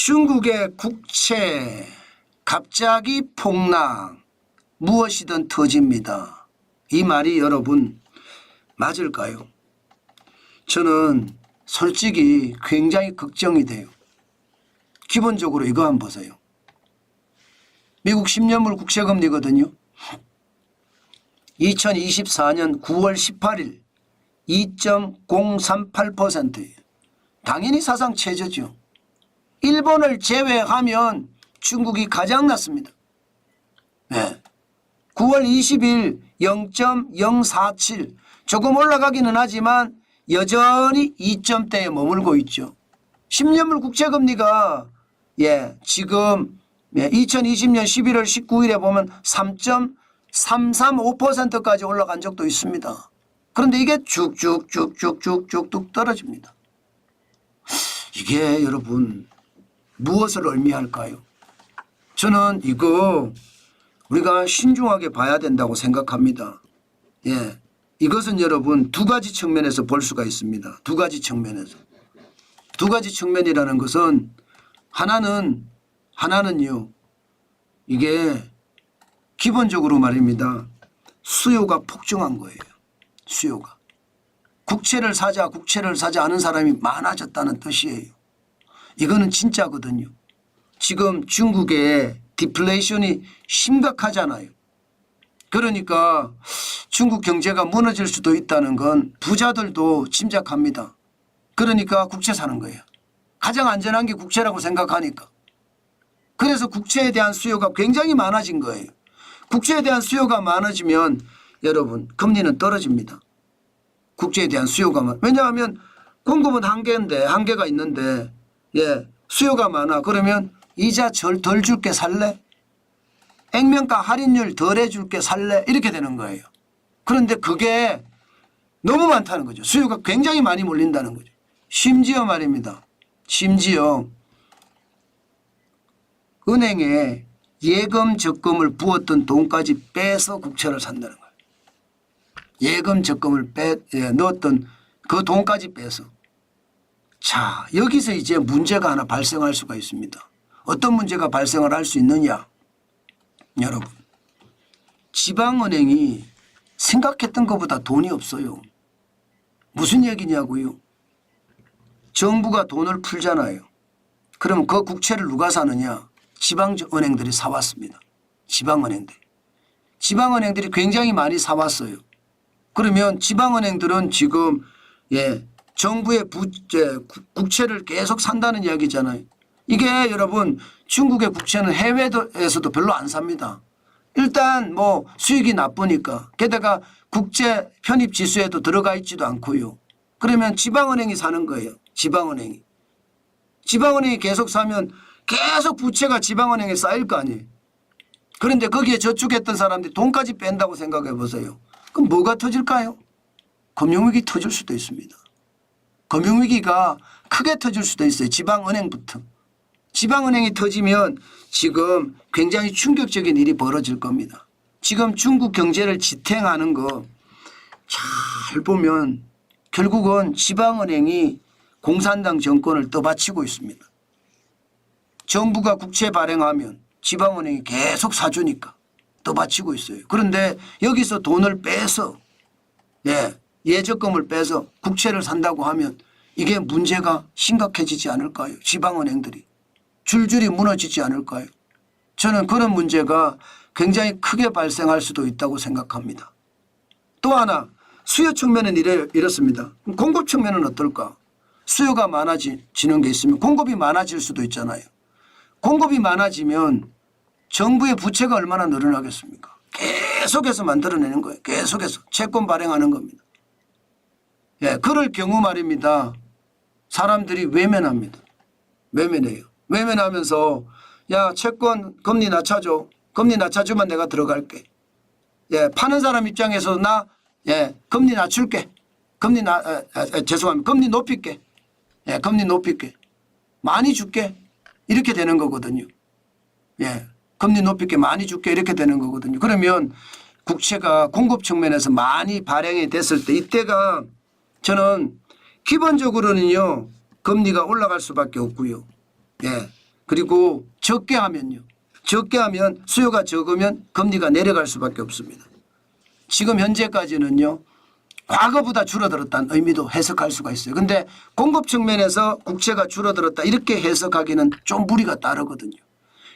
중국의 국채 갑자기 폭락, 무엇이든 터집니다. 이 말이 여러분 맞을까요? 저는 솔직히 굉장히 걱정이 돼요. 기본적으로 이거 한번 보세요. 미국 10년물 국채금리거든요. 2024년 9월 18일 2.038%예요. 당연히 사상 최저죠. 일본을 제외하면 중국이 가장 낮습니다. 네. 9월 20일 0.047 조금 올라가기는 하지만 여전히 2점대에 머물고 있죠. 10년물 국채금리가 지금 2020년 11월 19일에 보면 3.335%까지 올라간 적도 있습니다. 그런데 이게 쭉쭉 떨어집니다. 이게 여러분 무엇을 의미할까요? 저는 이거 우리가 신중하게 봐야 된다고 생각합니다. 이것은 여러분 두 가지 측면에서 볼 수가 있습니다. 두 가지 측면에서. 두 가지 측면이라는 것은 하나는요. 이게 기본적으로 말입니다. 수요가 폭증한 거예요. 수요가. 국채를 사자 하는 사람이 많아졌다는 뜻이에요. 이거는 진짜거든요. 지금 중국의 디플레이션이 심각하잖아요. 그러니까 중국 경제가 무너질 수도 있다는 건 부자들도 짐작합니다. 그러니까 국채 사는 거예요. 가장 안전한 게 국채라고 생각하니까. 그래서 국채에 대한 수요가 굉장히 많아진 거예요. 국채에 대한 수요가 많아지면 여러분 금리는 떨어집니다. 국채에 대한 수요가 왜냐하면 공급은 한계가 있는데 수요가 많아. 그러면 이자 덜 줄게 살래? 액면가 할인율 덜 해줄게 살래? 이렇게 되는 거예요. 그런데 그게 너무 많다는 거죠. 수요가 굉장히 많이 몰린다는 거죠. 심지어 말입니다. 심지어 은행에 예금 적금을 부었던 돈까지 빼서 국채를 산다는 거예요. 예금 적금을 넣었던 그 돈까지 빼서. 자, 여기서 이제 문제가 하나 발생할 수가 있습니다. 어떤 문제가 발생을 할 수 있느냐? 여러분, 지방은행이 생각했던 것보다 돈이 없어요. 무슨 얘기냐고요? 정부가 돈을 풀잖아요. 그러면 그 국채를 누가 사느냐? 지방은행들이 사왔습니다. 지방은행들이 굉장히 많이 사왔어요. 그러면 지방은행들은 지금 정부의 국채를 계속 산다는 이야기잖아요. 이게 여러분 중국의 국채는 해외에서도 별로 안 삽니다. 일단 뭐 수익이 나쁘니까. 게다가 국제 편입 지수에도 들어가 있지도 않고요. 그러면 지방은행이 사는 거예요. 지방은행이 계속 사면 계속 부채가 지방은행에 쌓일 거 아니에요. 그런데 거기에 저축했던 사람들이 돈까지 뺀다고 생각해 보세요. 그럼 뭐가 터질까요? 금융위기 터질 수도 있습니다. 금융위기가 크게 터질 수도 있어요. 지방은행부터. 지방은행이 터지면 지금 굉장히 충격적인 일이 벌어질 겁니다. 지금 중국 경제를 지탱하는 거 잘 보면 결국은 지방은행이 공산당 정권을 떠받치고 있습니다. 정부가 국채 발행하면 지방은행이 계속 사주니까 떠받치고 있어요. 그런데 여기서 돈을 빼서 예적금을 빼서 국채를 산다고 하면 이게 문제가 심각해지지 않을까요? 지방은행들이 줄줄이 무너지지 않을까요? 저는 그런 문제가 굉장히 크게 발생할 수도 있다고 생각합니다. 또 하나 수요 측면은 이렇습니다. 공급 측면은 어떨까? 수요가 많아지는 게 있으면 공급이 많아질 수도 있잖아요. 공급이 많아지면 정부의 부채가 얼마나 늘어나겠습니까? 계속해서 만들어내는 거예요. 계속해서 채권 발행하는 겁니다. 그럴 경우 말입니다. 사람들이 외면합니다. 외면해요. 외면하면서 야 채권 금리 낮춰줘. 금리 낮춰주면 내가 들어갈게. 파는 사람 입장에서 나 금리 낮출게. 죄송합니다. 금리 높일게. 금리 높일게. 많이 줄게. 이렇게 되는 거거든요. 금리 높일게 많이 줄게 이렇게 되는 거거든요. 그러면 국채가 공급 측면에서 많이 발행이 됐을 때 이때가 저는 기본적으로는요. 금리가 올라갈 수밖에 없고요. 그리고 적게 하면요. 적게 하면 수요가 적으면 금리가 내려갈 수밖에 없습니다. 지금 현재까지는요. 과거보다 줄어들었다는 의미도 해석할 수가 있어요. 그런데 공급 측면에서 국채가 줄어들었다 이렇게 해석하기는 좀 무리가 따르거든요.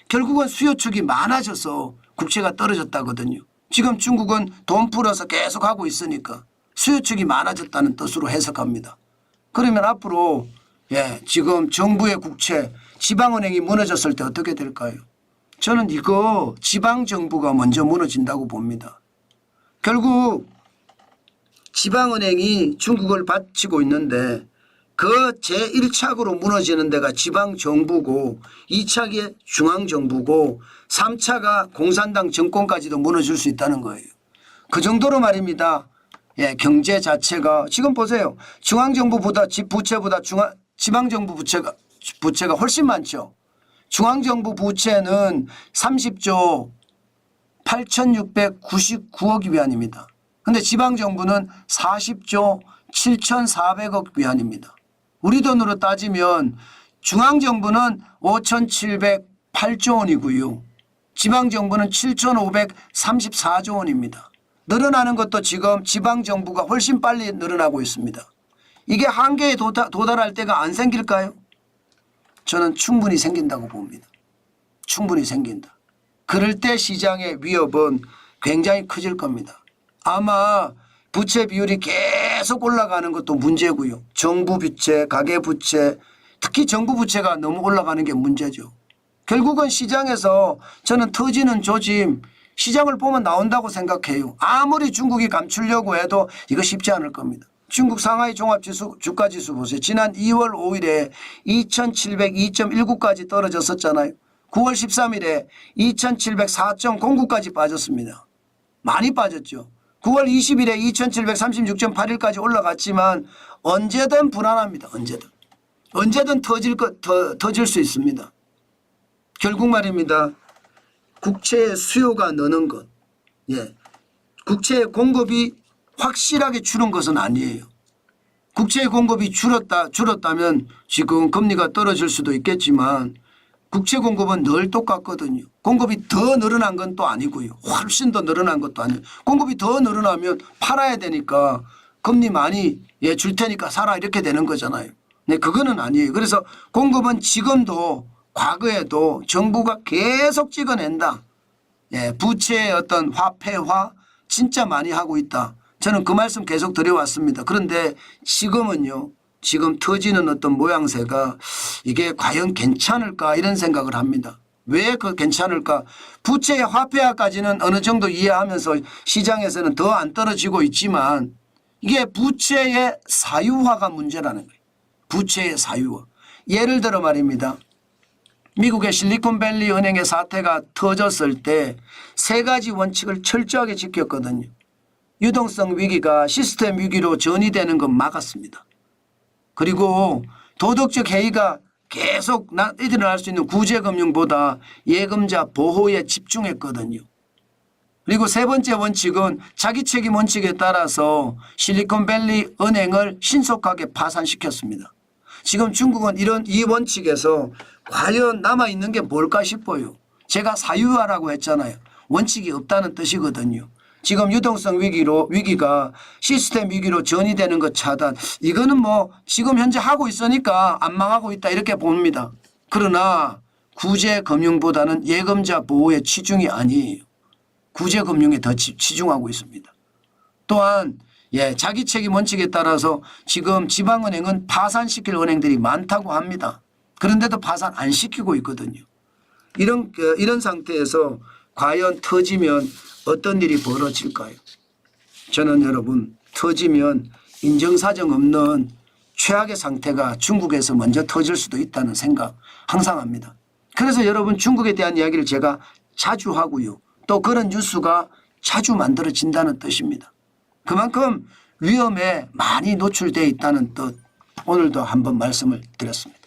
결국은 수요 축이 많아져서 국채가 떨어졌다거든요. 지금 중국은 돈 풀어서 계속 하고 있으니까 수요 축이 많아졌다는 뜻으로 해석합니다. 그러면 앞으로 지금 정부의 국채 지방은행이 무너졌을 때 어떻게 될까요? 저는 이거 지방정부가 먼저 무너진다고 봅니다. 결국 지방은행이 중국을 바치고 있는데 그 제1착으로 무너지는 데가 지방정부고 2착이 중앙정부고 3차가 공산당 정권까지도 무너질 수 있다는 거예요. 그 정도로 말입니다. 경제 자체가 지금 보세요. 중앙정부보다 부채보다 지방정부 부채가 훨씬 많죠. 중앙정부 부채는 30조 8,699억 위안입니다. 그런데 지방정부는 40조 7,400억 위안입니다. 우리 돈으로 따지면 중앙정부는 5,708조 원이고요. 지방정부는 7,534조 원입니다. 늘어나는 것도 지금 지방정부가 훨씬 빨리 늘어나고 있습니다. 이게 한계에 도달할 때가 안 생길까요? 저는 충분히 생긴다고 봅니다. 충분히 생긴다. 그럴 때 시장의 위협은 굉장히 커질 겁니다. 아마 부채 비율이 계속 올라가는 것도 문제고요. 정부 부채, 가계 부채, 특히 정부 부채가 너무 올라가는 게 문제죠. 결국은 시장에서 저는 터지는 조짐, 시장을 보면 나온다고 생각해요. 아무리 중국이 감추려고 해도 이거 쉽지 않을 겁니다. 중국 상하이 종합지수 주가지수 보세요. 지난 2월 5일에 2702.19까지 떨어졌었잖아요. 9월 13일에 2704.09까지 빠졌습니다. 많이 빠졌죠. 9월 20일에 2736.81까지 올라갔지만 언제든 불안합니다. 언제든 터질 수 있습니다. 결국 말입니다. 국채의 수요가 느는 것, 국채의 공급이 확실하게 줄은 것은 아니에요. 국채의 공급이 줄었다면 지금 금리가 떨어질 수도 있겠지만 국채 공급은 늘 똑같거든요. 공급이 더 늘어난 건 또 아니고요. 훨씬 더 늘어난 것도 아니에요. 공급이 더 늘어나면 팔아야 되니까 금리 많이 줄 테니까 사라 이렇게 되는 거잖아요. 네, 그거는 아니에요. 그래서 공급은 지금도 과거에도 정부가 계속 찍어낸다. 부채의 어떤 화폐화 진짜 많이 하고 있다. 저는 그 말씀 계속 드려왔습니다. 그런데 지금은요. 지금 터지는 어떤 모양새가 이게 과연 괜찮을까 이런 생각을 합니다. 왜 그 괜찮을까? 부채의 화폐화까지는 어느 정도 이해하면서 시장에서는 더 안 떨어지고 있지만 이게 부채의 사유화가 문제라는 거예요. 부채의 사유화. 예를 들어 말입니다. 미국의 실리콘밸리 은행의 사태가 터졌을 때 세 가지 원칙을 철저하게 지켰거든요. 유동성 위기가 시스템 위기로 전이되는 건 막았습니다. 그리고 도덕적 해이가 계속 일어날 수 있는 구제금융보다 예금자 보호에 집중했거든요. 그리고 세 번째 원칙은 자기 책임 원칙에 따라서 실리콘밸리 은행을 신속하게 파산시켰습니다. 지금 중국은 이 원칙에서 과연 남아있는 게 뭘까 싶어요. 제가 사유화라고 했잖아요. 원칙이 없다는 뜻이거든요. 지금 유동성 위기가 시스템 위기로 전이되는 것 차단. 이거는 뭐 지금 현재 하고 있으니까 안 망하고 있다 이렇게 봅니다. 그러나 구제금융보다는 예금자 보호의 치중이 아니에요. 구제금융에 더 치중하고 있습니다. 또한 자기 책임 원칙에 따라서 지금 지방은행은 파산시킬 은행들이 많다고 합니다. 그런데도 파산 안 시키고 있거든요. 이런 상태에서 과연 터지면 어떤 일이 벌어질까요? 저는 여러분 터지면 인정사정 없는 최악의 상태가 중국에서 먼저 터질 수도 있다는 생각 항상 합니다. 그래서 여러분 중국에 대한 이야기를 제가 자주 하고요. 또 그런 뉴스가 자주 만들어진다는 뜻입니다. 그만큼 위험에 많이 노출되어 있다는 뜻 오늘도 한번 말씀을 드렸습니다.